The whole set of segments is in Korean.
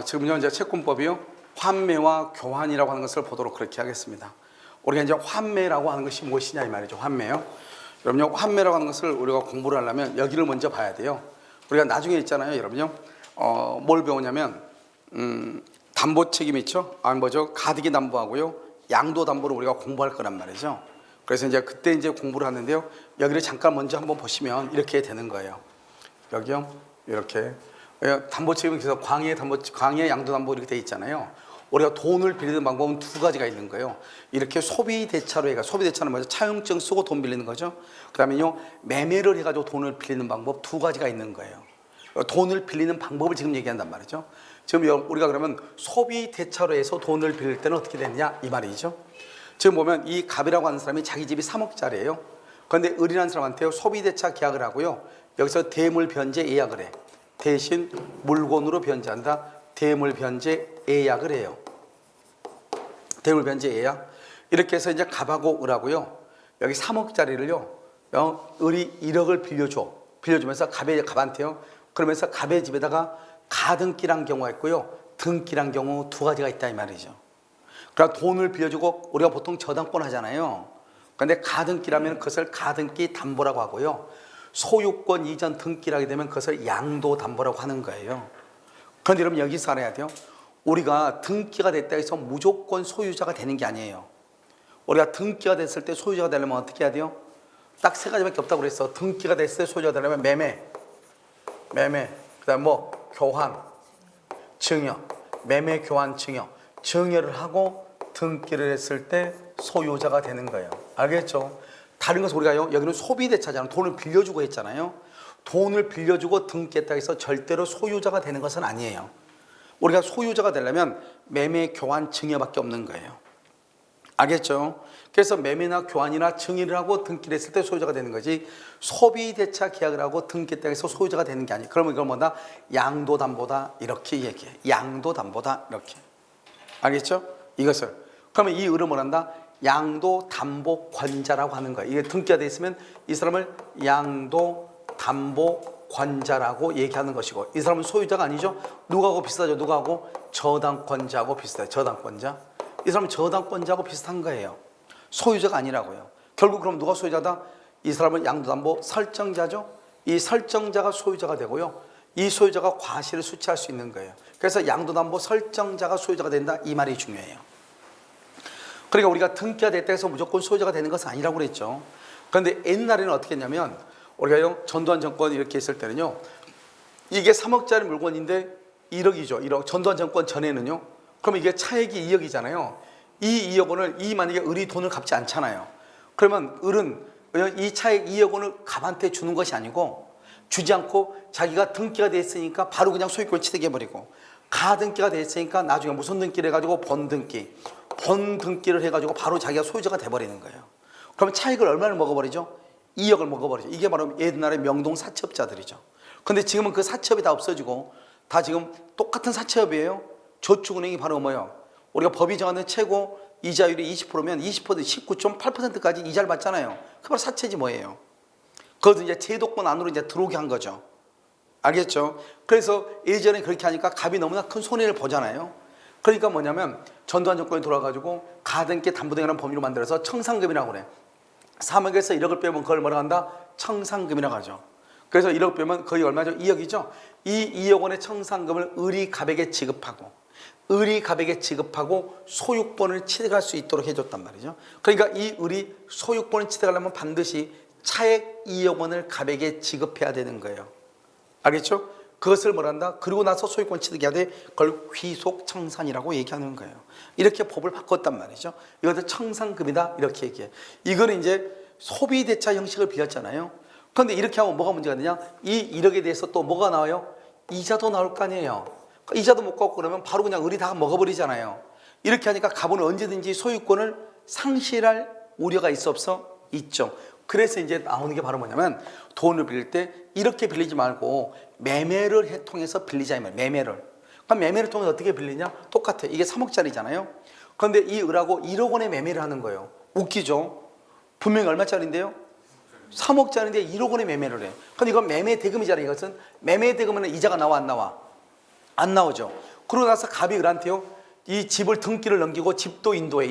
지금요 이제 채권법이요 환매와 교환이라고 하는 것을 보도록 그렇게 하겠습니다. 우리가 이제 환매라고 하는 것이 무엇이냐 이 말이죠. 환매요. 여러분요 환매라고 하는 것을 우리가 공부를 하려면 여기를 먼저 봐야 돼요. 우리가 나중에 있잖아요, 여러분요. 뭘 배우냐면 담보 책임 있죠. 가등기 담보하고요 양도 담보를 우리가 공부할 거란 말이죠. 그래서 이제 그때 이제 공부를 하는데요. 여기를 잠깐 먼저 한번 보시면 이렇게 되는 거예요. 여기요 이렇게 담보 책임은 그래서 광해 양도 담보 이렇게 돼 있잖아요. 우리가 돈을 빌리는 방법은 두 가지가 있는 거예요. 이렇게 소비 대차로 해가 소비 대차는 뭐죠? 차용증 쓰고 돈 빌리는 거죠. 그다음에요 매매를 해가지고 돈을 빌리는 방법 두 가지가 있는 거예요. 돈을 빌리는 방법을 지금 얘기한단 말이죠. 지금 우리가 그러면 소비 대차로 해서 돈을 빌릴 때는 어떻게 되느냐 이 말이죠. 지금 보면 이 갑이라고 하는 사람이 자기 집이 3억짜리예요. 그런데 을이라는 사람한테 소비 대차 계약을 하고요. 여기서 대물 변제 예약을 해. 대신 물건으로 변제한다. 대물 변제 예약을 해요. 대물 변제 예약. 이렇게 해서 이제 갑하고 을하고요. 여기 3억짜리를요. 을이 1억을 빌려주면서 갑한테요. 그러면서 갑의 집에다가 가등기란 경우가 있고요. 등기란 경우 두 가지가 있다 이 말이죠. 그러니까 돈을 빌려주고 우리가 보통 저당권 하잖아요. 그런데 가등기라면 그것을 가등기 담보라고 하고요. 소유권 이전 등기라게 되면 그것을 양도 담보라고 하는 거예요. 그런데 여러분 여기서 알아야 돼요. 우리가 등기가 됐다 해서 무조건 소유자가 되는 게 아니에요. 우리가 등기가 됐을 때 소유자가 되려면 어떻게 해야 돼요? 딱 세 가지밖에 없다고 그랬어. 등기가 됐을 때 소유자가 되려면 매매, 그다음 교환, 증여, 매매, 교환, 증여를 하고 등기를 했을 때 소유자가 되는 거예요. 알겠죠? 다른 것은 우리가요 여기는 소비대차잖아요. 돈을 빌려주고 했잖아요. 돈을 빌려주고 등기했다 해서 절대로 소유자가 되는 것은 아니에요. 우리가 소유자가 되려면 매매, 교환, 증여밖에 없는 거예요. 알겠죠? 그래서 매매나 교환이나 증여를 하고 등기를 했을 때 소유자가 되는 거지 소비대차 계약을 하고 등기했다 해서 소유자가 되는 게 아니에요. 그러면 이걸 뭐다? 양도담보다 이렇게 얘기해. 양도담보다 이렇게. 알겠죠? 이것을. 그러면 이 을은 뭐란다? 양도담보권자라고 하는 거예요. 이게 등기가 돼 있으면 이 사람을 양도담보권자라고 얘기하는 것이고 이 사람은 소유자가 아니죠. 누구하고 비슷하죠? 누구하고? 저당권자하고 비슷해요. 저당권자. 이 사람은 저당권자하고 비슷한 거예요. 소유자가 아니라고요. 결국 그럼 누가 소유자다? 이 사람은 양도담보 설정자죠. 이 설정자가 소유자가 되고요. 이 소유자가 과실을 수취할 수 있는 거예요. 그래서 양도담보 설정자가 소유자가 된다 이 말이 중요해요. 그러니까 우리가 등기가 됐다 해서 무조건 소유자가 되는 것은 아니라고 그랬죠. 그런데 옛날에는 어떻게 했냐면 우리가 전두환 정권 이렇게 했을 때는요. 이게 3억짜리 물건인데 1억이죠. 1억. 전두환 정권 전에는요. 그럼 이게 차액이 2억이잖아요. 이 2억 원을 만약에 을이 돈을 갚지 않잖아요. 그러면 을은 이 차액 2억 원을 갑한테 주는 것이 아니고 주지 않고 자기가 등기가 돼 있으니까 바로 그냥 소유권을 취득해버리고 가등기가 돼 있으니까 나중에 무슨 등기를 해가지고 본등기를 해가지고 바로 자기가 소유자가 돼버리는 거예요. 그러면 차익을 얼마를 먹어버리죠? 2억을 먹어버리죠. 이게 바로 옛날의 명동 사채업자들이죠. 근데 지금은 그 사채업이 다 없어지고 다 지금 똑같은 사채업이에요. 저축은행이 바로 뭐예요? 우리가 법이 정하는 최고 이자율이 20%면 20% 19.8%까지 이자를 받잖아요. 그 바로 사채지 뭐예요. 그것도 이제 제도권 안으로 이제 들어오게 한 거죠. 알겠죠? 그래서 예전에 그렇게 하니까 갑이 너무나 큰 손해를 보잖아요. 그러니까 뭐냐면 전두환 정권이 돌아가지고 가등기 담보등이라는 범위로 만들어서 청산금이라고 그래. 3억에서 1억을 빼면 그걸 뭐라고 한다? 청산금이라고 하죠. 그래서 1억 빼면 거의 얼마죠? 2억이죠. 이 2억 원의 청산금을 을이 갑에게 지급하고 소유권을 취득할 수 있도록 해줬단 말이죠. 그러니까 이 을이 소유권을 취득하려면 반드시 차액 2억 원을 갑에게 지급해야 되는 거예요. 알겠죠? 그것을 뭐란다? 그리고 나서 소유권 취득해야 돼. 그걸 귀속청산이라고 얘기하는 거예요. 이렇게 법을 바꿨단 말이죠. 이것도 청산금이다 이렇게 얘기해. 이거는 이제 소비대차 형식을 빌렸잖아요. 그런데 이렇게 하면 뭐가 문제가 되냐? 이 1억에 대해서 또 뭐가 나와요? 이자도 나올 거 아니에요. 이자도 못 갚고 그러면 바로 그냥 을이 다 먹어버리잖아요. 이렇게 하니까 갑은 언제든지 소유권을 상실할 우려가 있어 없어? 있죠. 그래서 이제 나오는 게 바로 뭐냐면 돈을 빌릴 때 이렇게 빌리지 말고 매매를 통해서 빌리자 이 말이에요. 매매를. 그럼 매매를 통해서 어떻게 빌리냐? 똑같아요. 이게 3억짜리잖아요. 그런데 이 을하고 1억 원의 매매를 하는 거예요. 웃기죠? 분명히 얼마짜리인데요? 3억짜리인데 1억 원의 매매를 해. 근데 이건 매매 대금이잖아요. 이것은 매매 대금은 이자가 나와 안 나와? 안 나오죠. 그러고 나서 갑이 을한테요, 이 집을 등기를 넘기고 집도 인도해.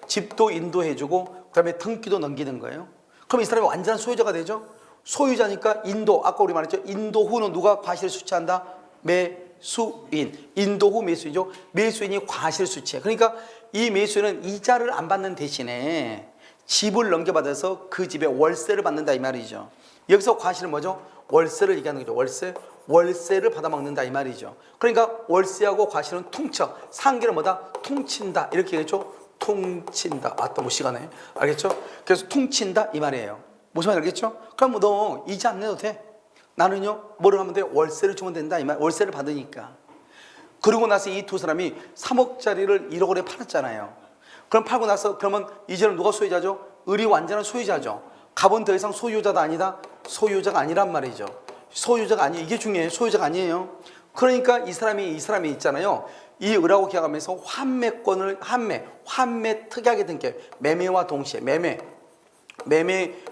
집도 인도해주고 그다음에 등기도 넘기는 거예요. 그럼 이 사람이 완전한 소유자가 되죠. 소유자니까 인도, 아까 우리 말했죠. 인도 후는 누가 과실을 수취한다? 매수인. 인도 후 매수인이죠. 매수인이 과실 수취해. 그러니까 이 매수인은 이자를 안 받는 대신에 집을 넘겨받아서 그 집에 월세를 받는다 이 말이죠. 여기서 과실은 뭐죠? 월세를 얘기하는 거죠. 월세를 받아먹는다 이 말이죠. 그러니까 월세하고 과실은 퉁쳐. 상계는 뭐다? 퉁친다. 이렇게 얘기했죠. 퉁친다. 맞다, 뭐 시간에. 알겠죠? 그래서 퉁친다 이 말이에요. 무슨 말인지 알겠죠? 그럼 뭐 너 이자 안 내도 돼. 나는요, 뭐를 하면 돼? 월세를 주면 된다 이 말. 월세를 받으니까. 그러고 나서 이 두 사람이 3억짜리를 1억 원에 팔았잖아요. 그럼 팔고 나서 그러면 이제는 누가 소유자죠? 을이 완전한 소유자죠. 갑은 더 이상 소유자도 아니다. 소유자가 아니란 말이죠. 소유자가 아니에요. 이게 중요해요. 소유자가 아니에요. 그러니까 이 사람이 있잖아요. 이 을하고 계약하면서 환매권을 환매 특이하게 등기. 매매와 동시에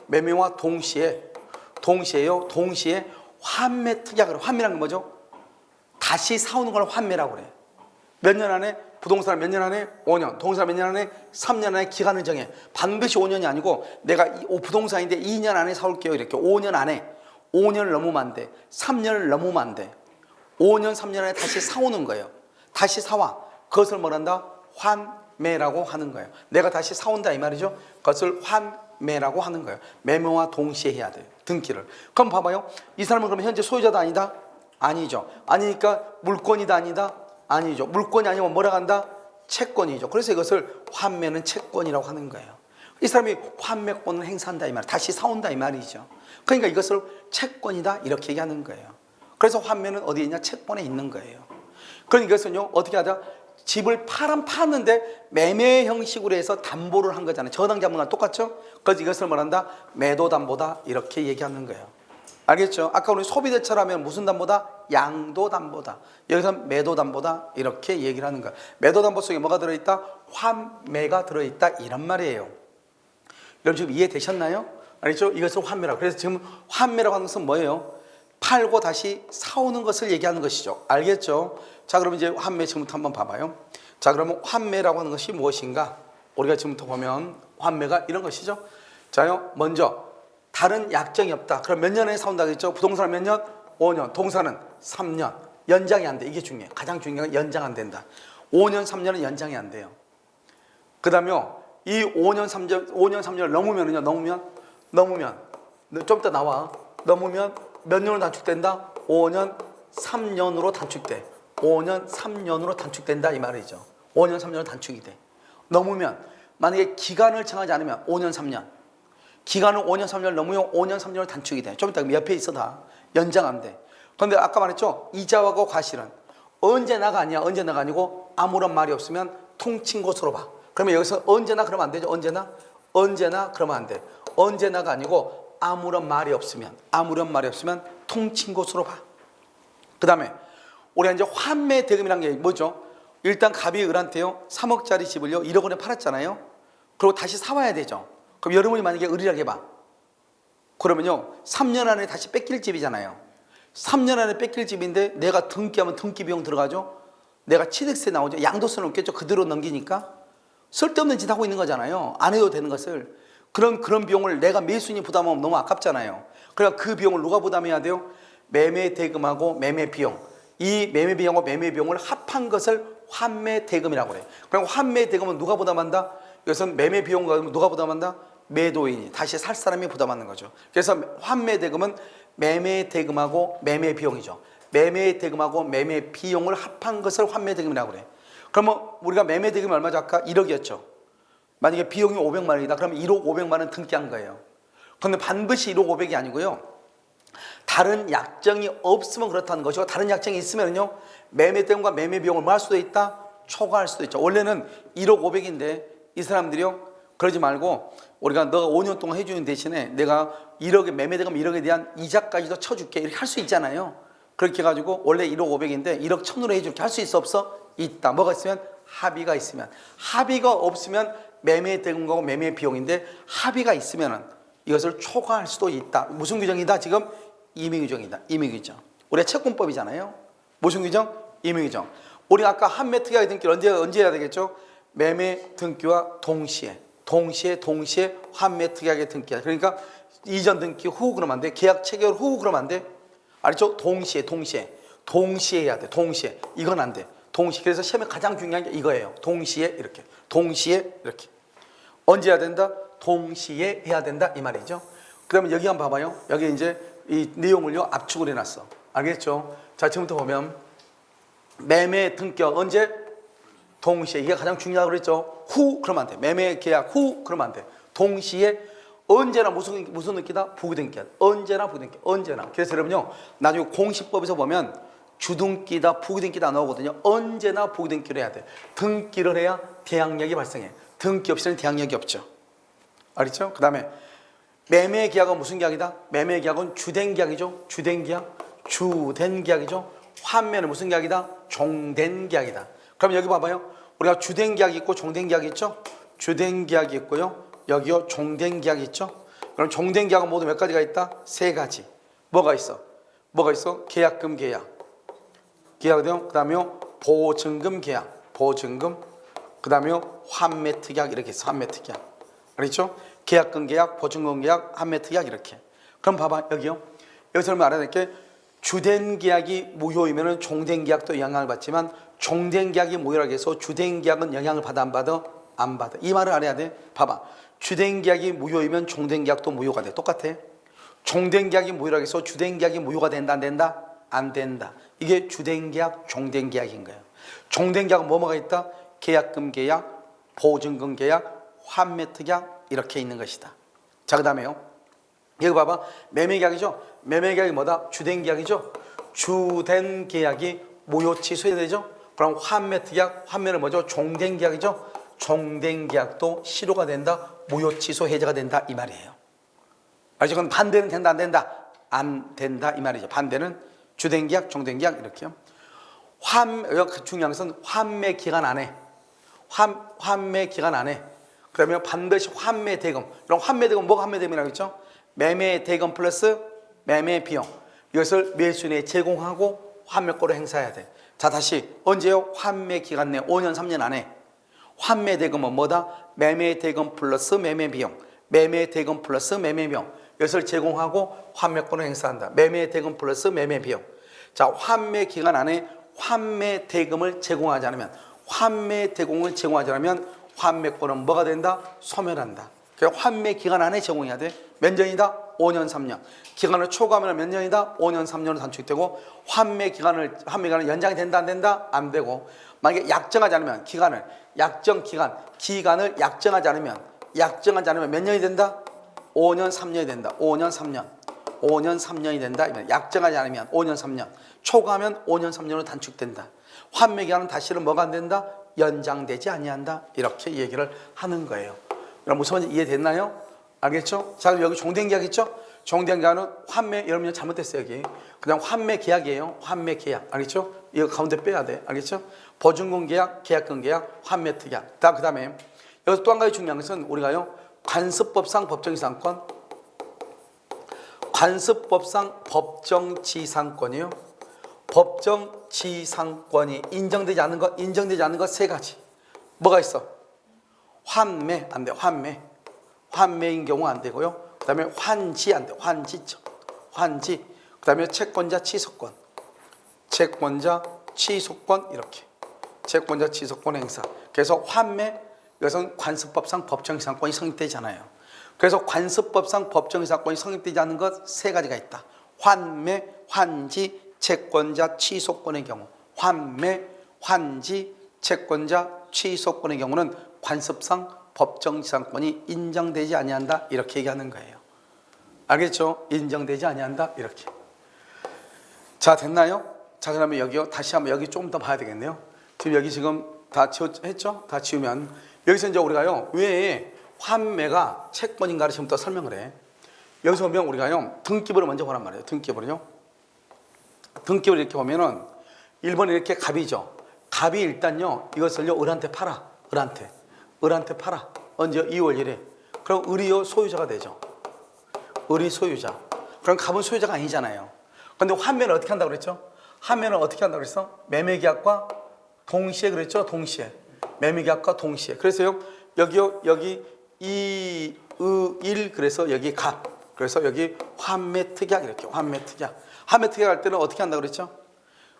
매매와 동시에 환매 특약으로. 환매라는 게 뭐죠? 다시 사오는 걸 환매라고 그래. 몇 년 안에? 부동산을 몇 년 안에? 5년. 동산 몇 년 안에? 3년 안에 기간을 정해. 반드시 5년이 아니고 내가 부동산인데 2년 안에 사올게요. 이렇게 5년 안에. 5년을 넘으면 안 돼. 3년을 넘으면 안 돼. 5년, 3년 안에 다시 사오는 거예요. 다시 사와. 그것을 뭐란다? 환매라고 하는 거예요. 내가 다시 사온다 이 말이죠. 그것을 환매라고 하는 거예요. 매매와 동시에 해야 돼요. 등기를. 그럼 봐봐요. 이 사람은 그러면 현재 소유자다 아니다? 아니죠. 아니니까 물권이다 아니다? 아니죠. 물권이 아니면 뭐라고 한다? 채권이죠. 그래서 이것을 환매는 채권이라고 하는 거예요. 이 사람이 환매권을 행사한다 이 말, 다시 사온다 이 말이죠. 그러니까 이것을 채권이다 이렇게 얘기하는 거예요. 그래서 환매는 어디에 있냐? 채권에 있는 거예요. 그러니까 이것은요, 어떻게 하자? 집을 파는데 매매 형식으로 해서 담보를 한 거잖아요. 저당자문과 똑같죠? 그래서 이것을 뭐란다? 매도담보다 이렇게 얘기하는 거예요. 알겠죠? 아까 우리 소비대차라면 무슨 담보다? 양도담보다. 여기서 매도담보다 이렇게 얘기를 하는 거야. 매도담보 속에 뭐가 들어있다? 환매가 들어있다 이런 말이에요. 여러분 지금 이해되셨나요? 알겠죠? 이것을 환매라고. 그래서 지금 환매라고 하는 것은 뭐예요? 팔고 다시 사오는 것을 얘기하는 것이죠. 알겠죠? 자, 그러면 이제 환매 지금부터 한번 봐봐요. 자, 그러면 환매라고 하는 것이 무엇인가? 우리가 지금부터 보면 환매가 이런 것이죠. 자요, 먼저 다른 약정이 없다. 그럼 몇 년에 사온다고 했죠? 부동산은 몇 년? 5년. 동산은 3년. 연장이 안 돼. 이게 중요해. 가장 중요한 건 연장 안 된다. 5년, 3년은 연장이 안 돼요. 그 다음에 이 5년, 3년을 넘으면 좀 이따 나와. 넘으면 몇 년으로 단축된다? 5년, 3년으로 단축돼. 5년, 3년으로 단축된다 이 말이죠. 5년, 3년으로 단축이 돼. 넘으면 만약에 기간을 정하지 않으면 5년, 3년. 기간을 5년, 3년을 넘으면 5년, 3년으로 단축이 돼. 좀 이따 옆에 있어 다. 연장 안 돼. 그런데 아까 말했죠? 이자하고 과실은 언제나가 아니야. 언제나가 아니고 아무런 말이 없으면 통친 것으로 봐. 그러면 여기서 언제나 그러면 안 되죠? 언제나 그러면 안 돼. 언제나가 아니고 아무런 말이 없으면 통친 것으로 봐. 그 다음에 우리가 이제 환매 대금이라는 게 뭐죠? 일단 갑이 을한테요 3억짜리 집을요 1억 원에 팔았잖아요. 그리고 다시 사와야 되죠. 그럼 여러분이 만약에 을이라고 해봐. 그러면요 3년 안에 다시 뺏길 집이잖아요. 3년 안에 뺏길 집인데 내가 등기하면 등기 비용 들어가죠. 내가 취득세 나오죠. 양도세는 없겠죠. 그대로 넘기니까 쓸데없는 짓 하고 있는 거잖아요. 안 해도 되는 것을. 그런 비용을 내가 매수인이 부담하면 너무 아깝잖아요. 그러니까 그 비용을 누가 부담해야 돼요? 매매 대금하고 매매 비용. 이 매매 비용과 매매 비용을 합한 것을 환매 대금이라고 그래요. 그럼 환매 대금은 누가 부담한다? 이것은 매매 비용과 누가 부담한다? 매도인이, 다시 살 사람이 부담하는 거죠. 그래서 환매 대금은 매매 대금하고 매매 비용이죠. 매매 대금하고 매매 비용을 합한 것을 환매 대금이라고 그래요. 그러면 우리가 매매 대금이 얼마죠? 아까 1억이었죠. 만약에 비용이 500만 원이다. 그러면 1억 500만 원 등기한 거예요. 그런데 반드시 1억 500이 아니고요. 다른 약정이 없으면 그렇다는 것이고, 다른 약정이 있으면요 매매 대금과 매매 비용을 뭐 할 수도 있다? 초과할 수도 있죠. 원래는 1억 500인데 이 사람들이요 그러지 말고 우리가 너가 5년 동안 해주는 대신에 내가 1억의 매매 대금 1억에 대한 이자까지도 쳐줄게 이렇게 할 수 있잖아요. 그렇게 해가지고 원래 1억 500인데 1억 1000으로 해줄게 할 수 있어 없어? 있다. 뭐가 있으면? 합의가 있으면. 합의가 없으면 매매 대금과 매매 비용인데 합의가 있으면은 이것을 초과할 수도 있다. 무슨 규정이다? 지금 임의규정이다. 임의규정. 우리가 채권법이잖아요. 무슨 규정? 임의규정. 우리 아까 환매 특약의 등기 언제 해야 되겠죠? 매매 등기와 동시에 환매 특약의 등기야. 그러니까 이전 등기 후 그러면 안 돼. 계약 체결 후 그러면 안 돼. 알죠? 동시에 해야 돼. 동시에. 이건 안 돼. 동시에. 그래서 시험에 가장 중요한 게 이거예요. 동시에 이렇게. 언제 해야 된다? 동시에 해야 된다 이 말이죠. 그러면 여기 한번 봐봐요. 여기 이제 이 내용을요 압축을 해놨어. 알겠죠? 자, 지금부터 보면 매매 등격 언제? 동시에. 이게 가장 중요하다고 그랬죠. 후 그러면 안 돼. 매매 계약 후 그러면 안 돼. 동시에 언제나 무슨 등기다? 부등기야. 언제나 부등기. 언제나. 그래서 여러분요 나중에 공시법에서 보면 주등기다 부등기다 나오거든요. 언제나 부등기를 해야 돼. 등기를 해야 대항력이 발생해. 등기 없이는 대항력이 없죠. 알겠죠? 그 다음에 매매 계약은 무슨 계약이다? 매매 계약은 주된 계약이죠. 주된 계약이죠. 환매는 무슨 계약이다? 종된 계약이다. 그럼 여기 봐봐요. 우리가 주된 계약이 있고 종된 계약이 있죠. 주된 계약이 있고요. 여기요 종된 계약이 있죠. 그럼 종된 계약은 모두 몇 가지가 있다? 세 가지. 뭐가 있어? 계약금 계약. 그 다음에 보증금 계약. 그 다음에 환매 특약 이렇게 있어. 환매 특약. 알겠죠? 계약금 계약, 보증금 계약, 환매 특약 이렇게. 그럼 봐봐 여기요. 여기서 알아야 될 게 주된 계약이 무효이면 종된 계약도 영향을 받지만 종된 계약이 무효라고 해서 주된 계약은 영향을 받아 안 받아? 안 받아. 이 말을 알아야 돼. 봐봐. 주된 계약이 무효이면 종된 계약도 무효가 돼. 똑같아. 종된 계약이 무효라고 해서 주된 계약이 무효가 된다 안 된다? 안 된다. 이게 주된 계약, 종된 계약인 거예요. 종된 계약은 뭐가 있다? 계약금 계약, 보증금 계약, 환매 특약 이렇게 있는 것이다. 자, 그 다음에요. 여기 봐봐. 매매 계약이죠. 매매 계약이 뭐다? 주된 계약이죠. 주된 계약이 무효 취소해야 되죠. 그럼 환매 특약, 환매는 뭐죠? 종된 계약이죠. 종된 계약도 실효가 된다. 무효 취소 해제가 된다 이 말이에요. 알죠? 그럼 반대는 된다 안 된다? 안 된다 이 말이죠. 반대는 주된 계약, 종된 계약 이렇게요. 중요한 것은 환매 기간 안에 환매 기간 안에 그러면 반드시 환매 대금. 그럼 환매 대금 뭐가 환매 대금이라고 했죠? 매매 대금 플러스 매매 비용. 이것을 매수인에 제공하고 환매권을 행사해야 돼. 자, 다시 언제요? 환매 기간 내 5년 3년 안에 환매 대금은 뭐다? 매매 대금 플러스 매매 비용. 매매 대금 플러스 매매 비용. 이것을 제공하고 환매권을 행사한다. 매매 대금 플러스 매매 비용. 자, 환매 기간 안에 환매 대금을 제공하지 않으면 환매권은 뭐가 된다? 소멸한다. 그러니까 환매 기간 안에 제공해야 돼. 몇 년이다? 5년 3년. 기간을 초과하면 몇 년이다? 5년 3년으로 단축되고 환매 기간을 연장이 된다 안 된다? 안 되고 만약에 약정하지 않으면 기간을 약정하지 않으면 몇 년이 된다? 5년 3년이 된다. 5년 3년이 된다. 약정하지 않으면 5년 3년. 초과하면 5년 3년으로 단축된다. 환매 기간은 다시는 뭐가 안 된다? 연장되지 아니한다. 이렇게 얘기를 하는 거예요. 그럼 무슨 이해됐나요? 알겠죠? 자, 여기 종된 계약 있죠? 종된 계약은 환매, 여러분 잘못됐어요 여기. 그냥 환매 계약이에요. 환매 계약. 알겠죠? 이거 가운데 빼야 돼. 알겠죠? 보증금 계약, 계약금 계약, 환매 특약. 그 다음에 여기서 또 한 가지 중요한 것은 우리가요 관습법상 법정지상권, 법정지상권이요. 법정지상권이 인정되지 않는 것 세 가지. 뭐가 있어? 환매 안 돼. 환매인 경우 안 되고요. 그 다음에 환지 안 돼. 환지. 그 다음에 채권자 취소권 이렇게. 채권자 취소권 행사. 그래서 환매, 이것은 관습법상 법정지상권이 성립되잖아요. 그래서 관습법상 법정지상권이 성립되지 않는 것 세 가지가 있다. 환매, 환지, 채권자 취소권의 경우. 환매, 환지, 채권자 취소권의 경우는 관습상 법정지상권이 인정되지 아니한다 이렇게 얘기하는 거예요. 알겠죠? 인정되지 아니한다 이렇게. 자, 됐나요? 자, 그러면 여기요 다시 한번 여기 좀 더 봐야 되겠네요. 지금 여기 다 했죠? 다 지우면 여기서 이제 우리가요 왜 환매가 채권인가를 지금부터 설명을 해. 여기서 보면 우리가요 등기부를 먼저 보란 말이에요. 등기부를 이렇게 보면은 1번에 이렇게 갑이죠. 갑이 일단요 이것을요 을한테 팔아. 을한테 팔아. 언제? 2월 1일. 그럼 을이요 소유자가 되죠. 을이 소유자. 그럼 갑은 소유자가 아니잖아요. 근데 환매는 어떻게 한다고 그랬죠? 환매는 어떻게 한다고 그랬어? 매매계약과 동시에 그랬죠? 동시에. 매매계약과 동시에. 그래서요. 여기요. 여기 이, 의, 일. 그래서 여기 각. 그래서 여기 환매특약 이렇게. 환매특약. 환매특약 할 때는 어떻게 한다 그랬죠?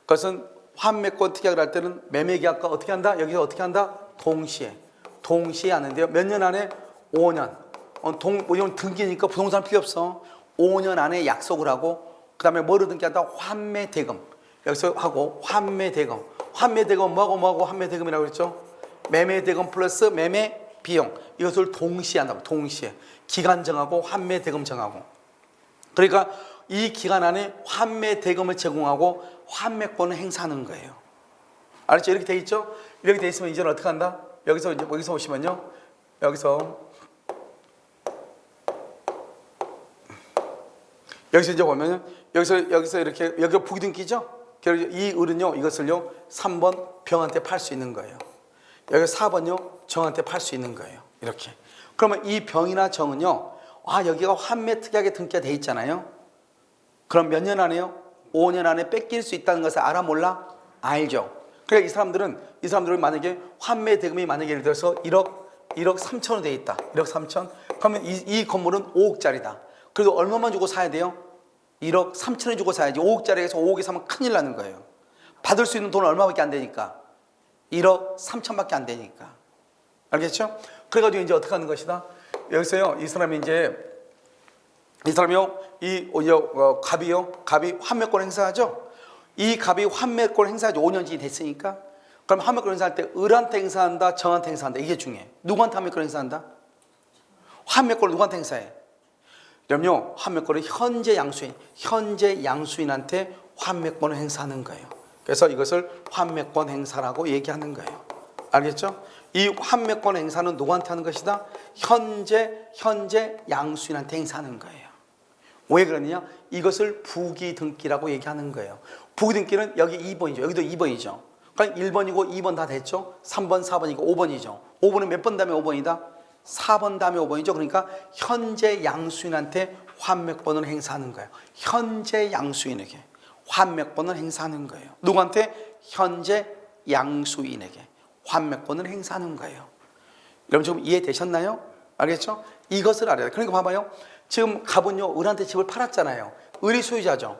그것은 환매권 특약을 할 때는 매매계약과 어떻게 한다? 여기서 어떻게 한다? 동시에. 동시에 하는데요. 몇 년 안에? 5년. 이건 등기니까 부동산 필요 없어. 5년 안에 약속을 하고 그 다음에 뭐를 등기한다? 환매대금. 여기서 하고 환매대금. 환매대금 뭐하고 환매대금이라고 그랬죠? 매매대금 플러스 매매비용. 이것을 동시에 한다고. 동시에. 기간 정하고 환매대금 정하고. 그러니까 이 기간 안에 환매대금을 제공하고 환매권을 행사하는 거예요. 알았죠? 이렇게 돼 있죠? 이렇게 돼 있으면 이제는 어떻게 한다? 여기서 보시면요. 여기서 이제 보면은 여기서 이렇게 여기가 부기등기죠? 이 을은요 이것을요 3번 병한테 팔 수 있는 거예요. 여기 4번요 정한테 팔 수 있는 거예요. 이렇게. 그러면 이 병이나 정은요 여기가 환매특약에 등기가 돼 있잖아요. 그럼 몇 년 안에요? 5년 안에 뺏길 수 있다는 것을 알아 몰라? 알죠. 그러니까 이 사람들은 만약에 환매 대금이 만약에 예를 들어서 1억 3천원 돼 있다. 1억 3천. 그러면 이 건물은 5억짜리다. 그래도 얼마만 주고 사야 돼요? 1억 3천원 주고 사야지. 5억짜리에서 5억에 사면 큰일 나는 거예요. 받을 수 있는 돈은 얼마밖에 안 되니까. 1억 3천밖에 안 되니까. 알겠죠? 그래가지고 이제 어떻게 하는 것이다? 여기서요, 이 사람이요, 갑이 환매권 행사하죠? 이 갑이 환매권 행사하죠. 5년이 됐으니까. 그럼 환매권 행사할 때 을한테 행사한다, 정한테 행사한다. 이게 중요해. 누구한테 환매권 행사한다? 환매권을 누구한테 행사해? 그럼요, 환매권은 현재 양수인한테 환매권을 행사하는 거예요. 그래서 이것을 환매권 행사라고 얘기하는 거예요. 알겠죠? 이 환매권 행사는 누구한테 하는 것이다? 현재 양수인한테 행사하는 거예요. 왜 그러느냐? 이것을 부기등기라고 얘기하는 거예요. 부기등기는 여기 2번이죠. 여기도 2번이죠. 그러니까 1번이고 2번 다 됐죠. 3번, 4번이고 5번이죠. 5번은 몇 번 다음에 5번이다? 4번 다음에 5번이죠. 그러니까 현재 양수인한테 환매권을 행사하는 거예요. 현재 양수인에게 환매권을 행사하는 거예요. 누구한테? 현재 양수인에게 환매권을 행사하는 거예요. 여러분 좀 이해되셨나요? 알겠죠? 이것을 알아야 돼요. 그러니까 봐봐요. 지금 갑은요 을한테 집을 팔았잖아요. 을이 소유자죠.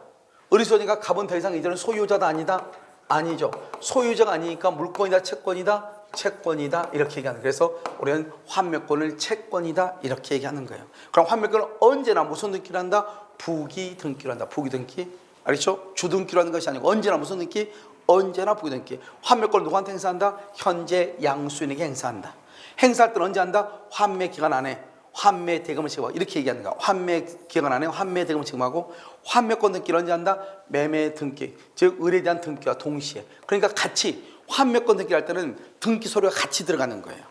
을이 소유자니까 갑은 더 이상 이제는 소유자다 아니다? 아니죠. 소유자가 아니니까 물권이다 채권이다? 채권이다 이렇게 얘기하는 거예요. 그래서 우리는 환매권을 채권이다 이렇게 얘기하는 거예요. 그럼 환매권을 언제나 무슨 등기를 한다? 부기등기를 한다. 부기등기. 알겠죠? 주등기로 하는 것이 아니고 언제나 무슨 등기? 언제나 부기등기. 환매권을 누구한테 행사한다? 현재 양수인에게 행사한다. 행사할 때는 언제 한다? 환매 기간 안에 환매 대금을 지급하고 이렇게 얘기하는 거야. 환매 기간 안에 환매 대금을 지급하고 환매권 등기를 언제 한다? 매매 등기, 즉 을에 대한 등기와 동시에. 그러니까 같이 환매권 등기를 할 때는 등기 서류가 같이 들어가는 거예요.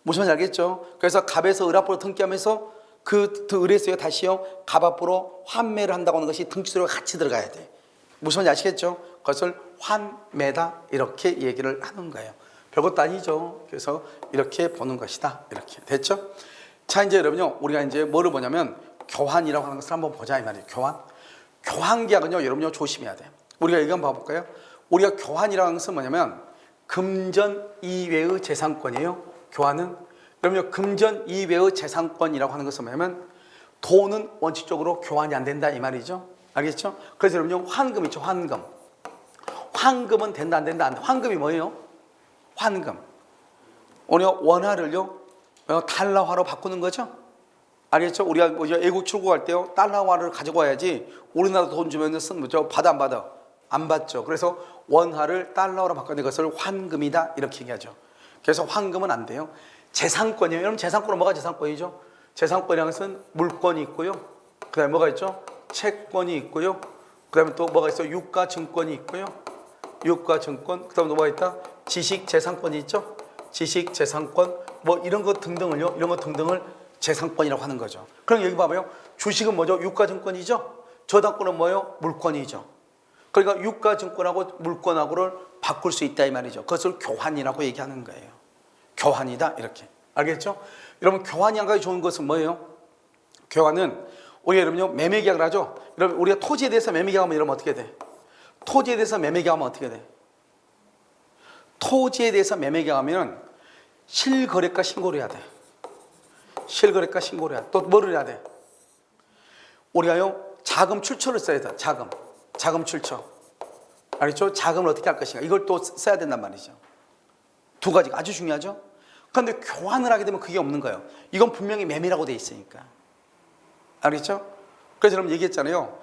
무슨 말인지 알겠죠? 그래서 갑에서 을 앞으로 등기하면서 그 을에서요 다시요 갑 앞으로 환매를 한다고 하는 것이 등기 서류가 같이 들어가야 돼. 무슨 말인지 아시겠죠? 그것을 환매다 이렇게 얘기를 하는 거예요. 별것도 아니죠. 그래서 이렇게 보는 것이다. 이렇게 됐죠? 자, 이제 여러분요, 우리가 이제 뭐를 보냐면 교환이라고 하는 것을 한번 보자 이 말이에요. 교환계약은요, 여러분요 조심해야 돼요. 우리가 이거 한번 봐볼까요? 우리가 교환이라는 것은 뭐냐면 금전 이외의 재산권이에요. 교환은 여러분요, 금전 이외의 재산권이라고 하는 것은 뭐냐면 돈은 원칙적으로 교환이 안 된다 이 말이죠. 알겠죠? 그래서 여러분요, 환금 있죠, 환금. 환금은 된다 안 된다 안 된다. 환금이 뭐예요? 환금. 우리가 원화를요 달러화로 바꾸는 거죠. 알겠죠? 우리가 외국 출국할 때요 달러화를 가지고 와야지 우리나라 돈 주면 받아 안 받아? 안 받죠. 그래서 원화를 달러화로 바꾸는 것을 환금이다 이렇게 얘기하죠. 그래서 환금은 안 돼요. 재산권이에요. 여러분 재산권은 뭐가 재산권이죠? 재산권이라는 것은 물권이 있고요. 그 다음에 뭐가 있죠? 채권이 있고요. 그 다음에 또 뭐가 있어요? 유가증권이 있고요. 유가증권. 그 다음에 또 뭐가 있다? 지식재산권이 있죠. 지식재산권 뭐 이런 것 등등을요. 이런 것 등등을 재산권이라고 하는 거죠. 그럼 여기 봐봐요. 주식은 뭐죠? 유가증권이죠. 저당권은 뭐예요? 물권이죠. 그러니까 유가증권하고 물권하고를 바꿀 수 있다 이 말이죠. 그것을 교환이라고 얘기하는 거예요. 교환이다 이렇게. 알겠죠? 여러분 교환이 한 가지 좋은 것은 뭐예요? 교환은 우리가 여러분요 매매계약을 하죠. 여러분 우리가 토지에 대해서 매매계약하면 여러분 어떻게 돼? 토지에 대해서 매매계약하면 어떻게 돼? 토지에 대해서 매매 계약하면 실거래가 신고를 해야 돼. 실거래가 신고를 해야 돼. 또 뭐를 해야 돼? 우리가요 자금 출처를 써야 돼. 자금 출처. 알겠죠? 자금을 어떻게 할 것인가 이걸 또 써야 된단 말이죠. 두 가지가 아주 중요하죠. 그런데 교환을 하게 되면 그게 없는 거예요. 이건 분명히 매매라고 돼 있으니까. 알겠죠? 그래서 여러분 얘기했잖아요.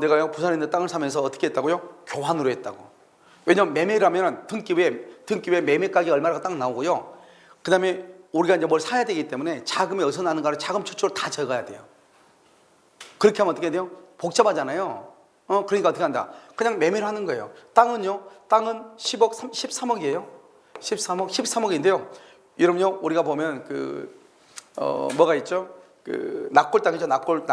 내가요 부산에 있는 땅을 사면서 어떻게 했다고요? 교환으로 했다고. 왜냐면 매매라면 등기부에 매매 가격이 얼마가 딱 나오고요. 그 다음에 우리가 이제 뭘 사야 되기 때문에 자금이 어디서 나는가를 자금 출처로 다 적어야 돼요. 그렇게 하면 어떻게 돼요? 복잡하잖아요. 그러니까 어떻게 한다? 그냥 매매를 하는 거예요. 땅은요, 땅은 10억, 13억이에요. 13억인데요. 여러분요, 우리가 보면 뭐가 있죠? 낙골 땅이죠. 낙골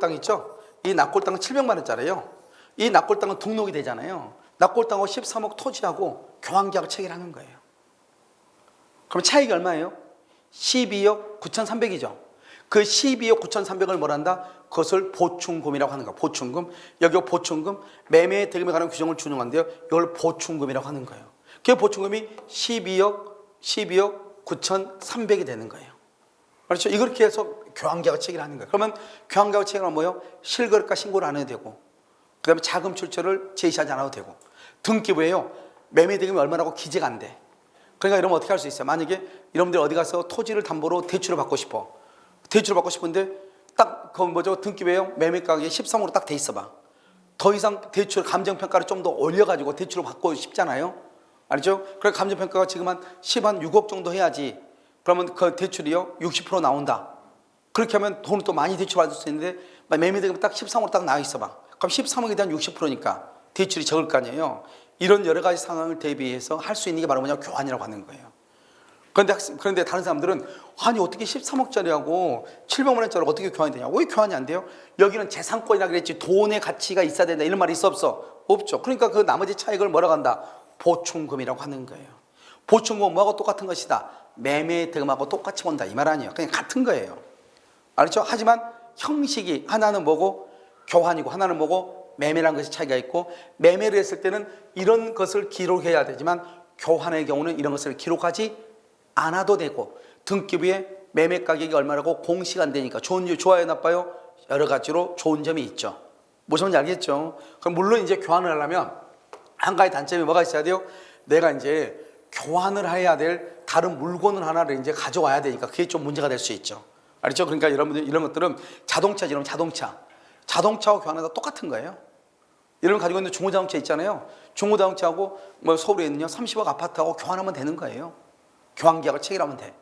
땅 있죠? 이 낙골 땅은 700만 원짜리예요. 이 낙골 땅은 등록이 되잖아요. 낙골 땅하고 13억 토지하고 교환계약 체결하는 거예요. 그럼 차익이 얼마예요? 12억 9,300이죠. 그 12억 9,300을 뭐란다? 그것을 보충금이라고 하는 거예요. 보충금. 여기 보충금, 매매 대금에 관한 규정을 준용한데요. 이걸 보충금이라고 하는 거예요. 그 보충금이 12억 9,300이 되는 거예요. 그렇죠? 이렇게 해서 교환계약 체결하는 거예요. 그러면 교환계약 체결은 뭐예요? 실거래가 신고를 안 해도 되고, 그 다음에 자금 출처를 제시하지 않아도 되고, 등기부에요 매매 대금이 얼마라고 기재가 안 돼. 그러니까 이러면 어떻게 할 수 있어요? 만약에 여러분들 어디 가서 토지를 담보로 대출을 받고 싶어. 대출을 받고 싶은데 딱 등기부에요 매매 가격이 13으로 딱 돼 있어 봐. 더 이상 대출 감정평가를 좀 더 올려가지고 대출을 받고 싶잖아요. 알죠? 그래 감정평가가 지금 한 6억 정도 해야지. 그러면 그 대출이요 60% 나온다. 그렇게 하면 돈을 또 많이 대출받을 수 있는데 매매 대금이 딱 13으로 딱 나와 있어 봐. 그럼 13억에 대한 60%니까 대출이 적을 거 아니에요. 이런 여러 가지 상황을 대비해서 할 수 있는 게 바로 뭐냐? 교환이라고 하는 거예요. 그런데 다른 사람들은 아니 어떻게 13억짜리하고 700만 원짜리가 어떻게 교환이 되냐? 왜 교환이 안 돼요? 여기는 재산권이라 그랬지 돈의 가치가 있어야 된다 이런 말이 있어 없어? 없죠. 그러니까 그 나머지 차익을 뭐라고 한다? 보충금이라고 하는 거예요. 보충금은 뭐하고 똑같은 것이다? 매매 대금하고 똑같이 본다 이 말 아니에요. 그냥 같은 거예요. 알죠? 하지만 형식이 하나는 뭐고 교환이고 하나는 뭐고 매매라는 것이 차이가 있고, 매매를 했을 때는 이런 것을 기록해야 되지만 교환의 경우는 이런 것을 기록하지 않아도 되고, 등기부에 매매 가격이 얼마라고 공시가 안 되니까 좋아요 나빠요? 여러 가지로 좋은 점이 있죠. 무슨 말인지 알겠죠? 그럼 물론 이제 교환을 하려면 한 가지 단점이 뭐가 있어야 돼요? 내가 이제 교환을 해야 될 다른 물건을 하나를 이제 가져와야 되니까 그게 좀 문제가 될 수 있죠. 알죠? 그러니까 여러분들 이런 것들은 자동차하고 교환하다 똑같은 거예요. 여러분 가지고 있는 중고자동차 있잖아요. 중고자동차하고 서울에 있는 30억 아파트하고 교환하면 되는 거예요. 교환계약을 체결하면 돼.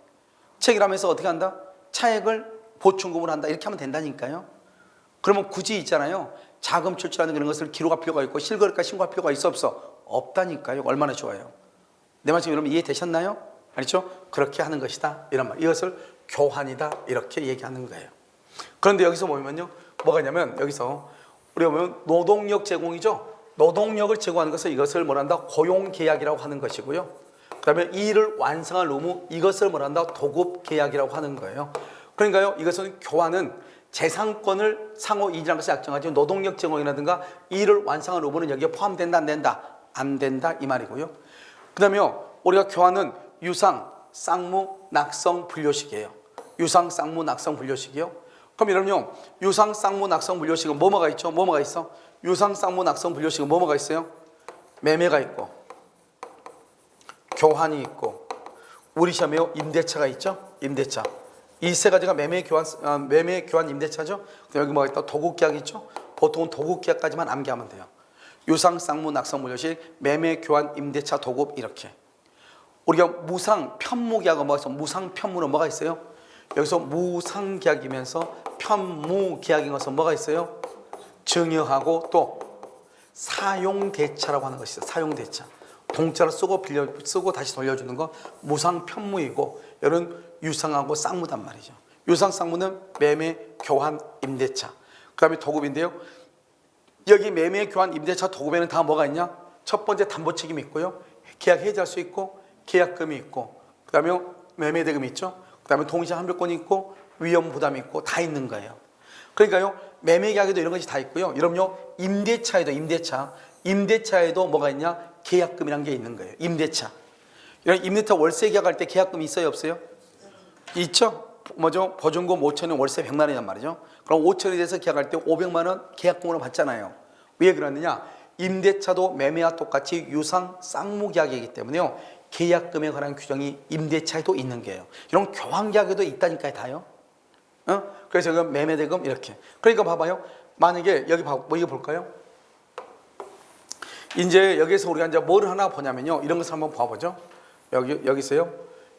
체결하면서 어떻게 한다? 차액을 보충금으로 한다. 이렇게 하면 된다니까요. 그러면 굳이 있잖아요. 자금 출처라는 그런 것을 기록할 필요가 있고 실거래가 신고할 필요가 있어 없어? 없다니까요. 얼마나 좋아요. 내 말씀 여러분 이해되셨나요? 알죠? 그렇게 하는 것이다. 이런 말. 이것을 교환이다. 이렇게 얘기하는 거예요. 그런데 여기서 보면요. 뭐가 있냐면 여기서 우리가 보면 노동력 제공이죠. 노동력을 제공하는 것을 이것을 뭐란다? 고용계약이라고 하는 것이고요. 그 다음에 이 일을 완성할 의무, 이것을 뭐란다? 도급계약이라고 하는 거예요. 그러니까요, 이것은 교환은 재산권을 상호 이전하는 것을 약정하지 노동력 제공이라든가 이 일을 완성할 의무는 여기에 포함된다 안 된다? 안 된다 이 말이고요. 그 다음에 우리가 교환은 유상, 쌍무, 낙성, 분료식이에요. 유상, 쌍무, 낙성, 분료식이요. 그럼 여러분요, 유상, 쌍무, 낙성, 분료식은 뭐가 있죠? 뭐가 있어? 유상, 쌍무, 낙성, 분료식은 뭐가 있어요? 매매가 있고, 교환이 있고, 우리 시험에요 임대차가 있죠? 임대차. 이 세 가지가 매매, 교환, 임대차죠? 여기 뭐가 있다? 도급계약이 있죠? 보통은 도급계약까지만 암기하면 돼요. 유상, 쌍무, 낙성, 분료식, 매매, 교환, 임대차, 도급 이렇게. 우리가 무상, 편무계약은 뭐가 있어? 무상, 편무는 뭐가 있어요? 여기서 무상계약이면서 편무계약인 것은 뭐가 있어요? 증여하고 또 사용대차라고 하는 것이 있어요. 사용대차. 공짜로 쓰고 다시 돌려주는 거 무상편무이고, 이런 유상하고 쌍무단 말이죠. 유상, 쌍무는 매매, 교환, 임대차. 그 다음에 도급인데요. 여기 매매, 교환, 임대차, 도급에는 다 뭐가 있냐? 첫 번째 담보책임이 있고요. 계약 해지할 수 있고, 계약금이 있고, 그 다음에 매매대금이 있죠. 그 다음에 동시에 환불권이 있고, 위험부담이 있고, 다 있는 거예요. 그러니까요, 매매계약에도 이런 것이 다 있고요. 여러분요, 임대차에도 뭐가 있냐? 계약금이라는 게 있는 거예요. 임대차. 이런 임대차 월세 계약할 때 계약금이 있어요, 없어요? 있죠. 뭐죠? 보증금 5천원, 월세 100만 원이란 말이죠. 그럼 5천원이 돼서 계약할 때 500만 원 계약금으로 받잖아요. 왜 그러느냐? 임대차도 매매와 똑같이 유상 쌍무 계약이기 때문에요. 계약금에 관한 규정이 임대차에도 있는 거예요. 이런 교환 계약에도 있다니까요, 다요. 그래서 이거 매매대금 이렇게. 그러니까 봐봐요. 만약에 여기 뭐 이거 볼까요? 이제 여기서 우리가 이제 뭘 하나 보냐면요. 이런 것을 한번 봐보죠. 여기서요.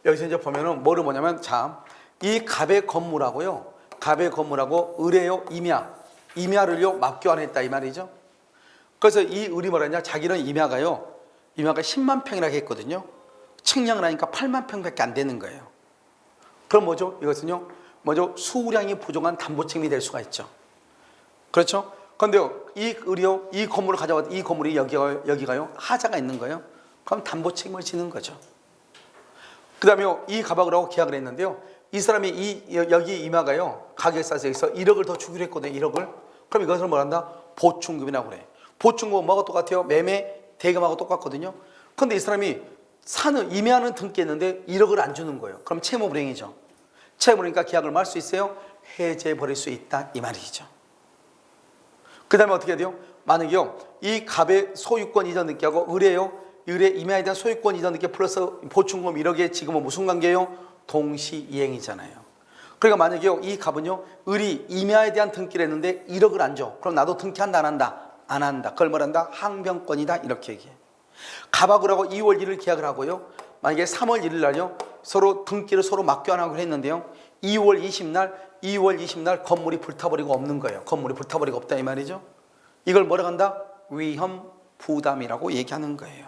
여기서 이제 보면은 뭐를 보냐면 자, 이 갑의 건물하고요. 갑의 건물하고 을에요, 임야를요 맞교환했다 이 말이죠. 그래서 이 을이 뭐라냐? 자기는 임야가 10만 평이라고 했거든요. 측량을 하니까 8만 평밖에 안 되는 거예요. 그럼 뭐죠? 이것은요. 뭐죠? 수량이 부족한 담보책임이 될 수가 있죠. 그렇죠? 그런데요, 이 을이요, 이 건물을 가져와, 이 건물이 여기가요, 하자가 있는 거예요. 그럼 담보책임을 지는 거죠. 그 다음에 이 가박을하고 계약을 했는데요. 이 사람이 여기 임야가요, 가격에 싸서 여기서 1억을 더 주기로 했거든요, 1억을. 그럼 이것을 뭐란다? 보충금이라고 그래. 보충금은 뭐가 똑같아요? 매매 대금하고 똑같거든요. 그런데 이 사람이 임야는 등기했는데 1억을 안 주는 거예요. 그럼 채무불이행이죠. 채무불이행이니까 계약을 말 수 있어요? 해제해버릴 수 있다 이 말이죠. 그 다음에 어떻게 해야 돼요? 만약에요, 이 갑의 소유권 이전 등기하고 을의 임야에 대한 소유권 이전 등기 플러스 보충금 1억에 지금은 무슨 관계예요? 동시이행이잖아요. 그러니까 만약에요, 이 갑은요, 을이 임야에 대한 등기를 했는데 1억을 안 줘. 그럼 나도 등기한다 안 한다? 안 한다. 그걸 뭐란다? 항변권이다 이렇게 얘기해. 갑하고 2월 1일 계약을 하고요. 만약에 3월 1일 날요, 서로 등기를 서로 맞교환하고 했는데요. 2월 20날 건물이 불타버리고 없는 거예요. 건물이 불타버리고 없다 이 말이죠. 이걸 뭐라고 한다? 위험 부담이라고 얘기하는 거예요.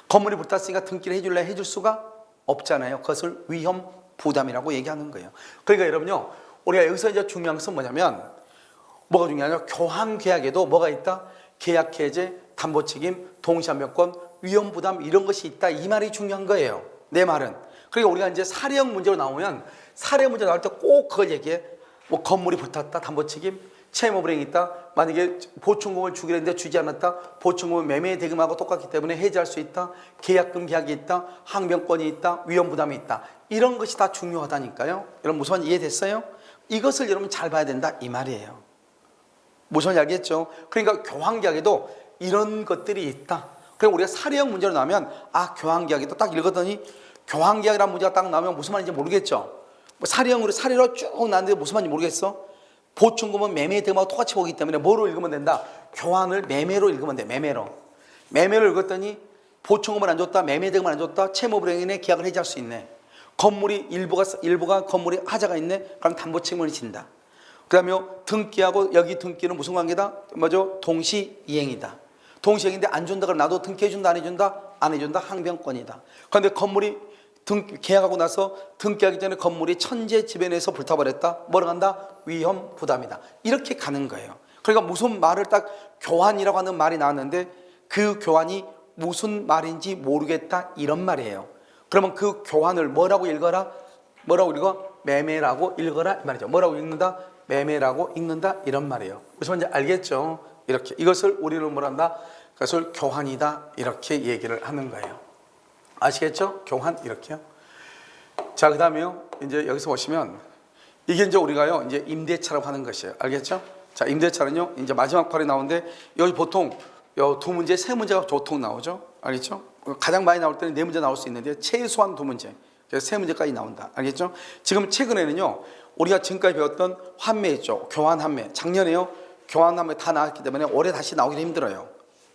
건물이 불탔으니까 등기를 해줄래? 해줄 수가 없잖아요. 그것을 위험 부담이라고 얘기하는 거예요. 그러니까 여러분요, 우리가 여기서 이제 중요한 것은 뭐냐면, 뭐가 중요하냐? 교환 계약에도 뭐가 있다? 계약 해제, 담보 책임, 동시한변권, 위험 부담 이런 것이 있다 이 말이 중요한 거예요. 내 말은. 그러니까 우리가 이제 사례형 문제로 나오면 사례 문제 나올 때 꼭 그걸 얘기해. 뭐 건물이 불탔다, 담보 책임, 채무불이행이 있다. 만약에 보충금을 주기로 했는데 주지 않았다. 보충금은 매매 대금하고 똑같기 때문에 해지할 수 있다. 계약금 계약이 있다. 항변권이 있다. 위험 부담이 있다. 이런 것이 다 중요하다니까요. 여러분 무슨 말인지 이해됐어요? 이것을 여러분 잘 봐야 된다 이 말이에요. 무슨 말인지 알겠죠? 그러니까 교환계약에도 이런 것들이 있다. 그럼 우리가 사례형 문제로 나오면 교환계약에도 딱 읽었더니 교환계약이라는 문제가 딱 나오면 무슨 말인지 모르겠죠? 사례형으로 사례로 쭉 나왔는데 무슨 말인지 모르겠어? 보충금은 매매 대금하고 똑같이 보기 때문에 뭐로 읽으면 된다? 교환을 매매로 읽으면 돼. 매매로 읽었더니 보충금을 안 줬다, 매매 대금을 안 줬다, 채무불이행이네, 계약을 해지할 수 있네. 건물이 일부가 건물이 하자가 있네. 그럼 담보 책임을 진다. 그 다음에 등기하고 여기 등기는 무슨 관계다? 뭐죠? 동시이행이다. 동시이행인데 안 준다 그러면 나도 등기해준다 안 해준다? 안 해준다. 항변권이다. 그런데 건물이 계약하고 나서 등기하기 전에 건물이 천재지변에서 불타버렸다. 뭐라고 한다? 위험 부담이다. 이렇게 가는 거예요. 그러니까 무슨 말을 딱 교환이라고 하는 말이 나왔는데 그 교환이 무슨 말인지 모르겠다 이런 말이에요. 그러면 그 교환을 뭐라고 읽어라? 뭐라고 읽어? 매매라고 읽어라 이 말이죠. 뭐라고 읽는다? 매매라고 읽는다 이런 말이에요. 무슨 말인지 알겠죠? 이렇게 이것을 우리는 뭐란다? 그것을 교환이다 이렇게 얘기를 하는 거예요. 아시겠죠? 교환 이렇게요. 자, 그다음에요. 이제 여기서 보시면 이게 이제 우리가요 이제 임대차라고 하는 것이에요. 알겠죠? 자, 임대차는요 이제 마지막 판에 나오는데 여기 보통 두 문제, 세 문제가 보통 나오죠. 알겠죠? 가장 많이 나올 때는 네 문제 나올 수 있는데 최소한 두 문제, 그래서 세 문제까지 나온다. 알겠죠? 지금 최근에는요 우리가 지금까지 배웠던 환매 있죠. 교환 환매. 작년에요 교환 환매 다 나왔기 때문에 올해 다시 나오기 힘들어요.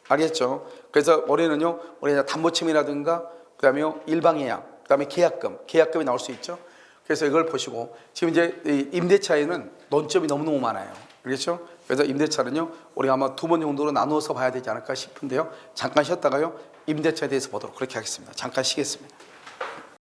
알겠죠? 그래서 올해는요 우리 담보책임이라든가 그다음에 일방예약, 그다음에 계약금이 나올 수 있죠. 그래서 이걸 보시고 지금 이제 임대차에는 논점이 너무너무 많아요. 그렇죠? 그래서 임대차는요 우리가 아마 두 번 정도로 나누어서 봐야 되지 않을까 싶은데요. 잠깐 쉬었다가요 임대차에 대해서 보도록 그렇게 하겠습니다. 잠깐 쉬겠습니다.